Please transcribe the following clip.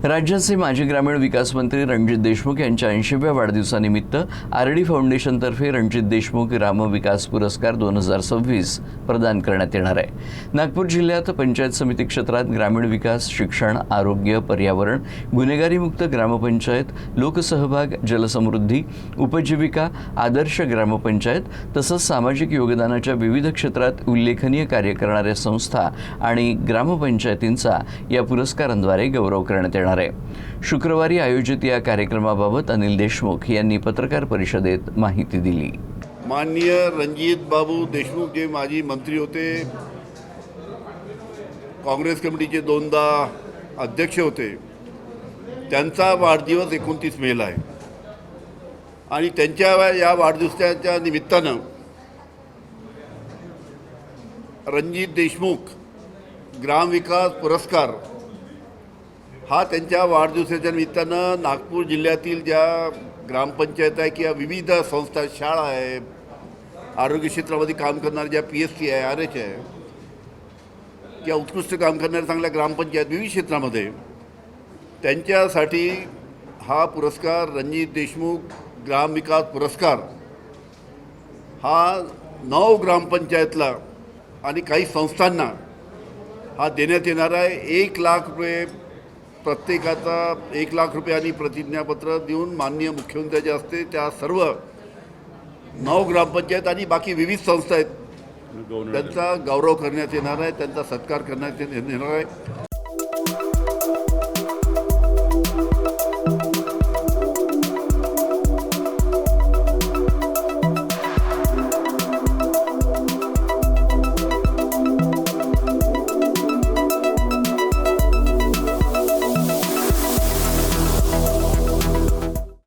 राज्याचे माजी ग्रामीण विकास मंत्री रणजित देशमुख यांच्या 80व्या वाढदिवसानिमित्त आरडी फाउंडेशनतर्फे रणजित देशमुख ग्राम विकास पुरस्कार 2026 प्रदान करण्यात येणार आहे। नागपूर जिल्ह्यात पंचायत समिती क्षेत्रात ग्रामीण विकास, शिक्षण, आरोग्य, पर्यावरण, गुन्हेगारीमुक्त ग्रामपंचायत, लोकसहभाग, जलसमृद्धी, उपजीविका, आदर्श ग्रामपंचायत तसंच सामाजिक योगदानाच्या विविध क्षेत्रात उल्लेखनीय कार्य करणाऱ्या संस्था आणि ग्रामपंचायतींचा या पुरस्कारांद्वारे गौरव करण्यात येणार आहे। शुक्रवारी आयोजित या कार्यक्रमाबाबत अनिल देशमुख यांनी पत्रकार परिषदेत माहिती दिली। माननीय रणजित बाबू देशमुख जे माजी मंत्री होते, काँग्रेस कमिटीचे दोनदा अध्यक्ष होते, त्यांचा वाढदिवस 29 मेला आहे आणि त्यांच्या या वाढदिवसाच्या निमित्तानं रणजित देशमुख ग्रामविकास पुरस्कार हा त्यांच्या वाढदिवसाच्या निमित्तानं नागपूर जिल्ह्यातील ज्या ग्रामपंचायत आहे किंवा विविध संस्था, शाळा आहे, आरोग्य क्षेत्रामध्ये काम करणाऱ्या ज्या PSC आहे, RH आहे किंवा उत्कृष्ट काम करणाऱ्या चांगल्या ग्रामपंचायत विविध क्षेत्रामध्ये त्यांच्यासाठी हा पुरस्कार रणजित देशमुख ग्रामविकास पुरस्कार हा 9 ग्रामपंचायतला आणि काही संस्थांना हा देण्यात येणार आहे। 1 लाख रुपये प्रत्येकाचा 1 लाख रुपये आणि प्रतिज्ञापत्र देऊन माननीय मुख्यमंत्र्याचे असते त्या सर्व 9 ग्रामपंचायत आणि बाकी विविध संस्था आहेत त्यांचा गौरव करण्यात येणार आहे, त्यांचा सत्कार करण्यात येणार आहे।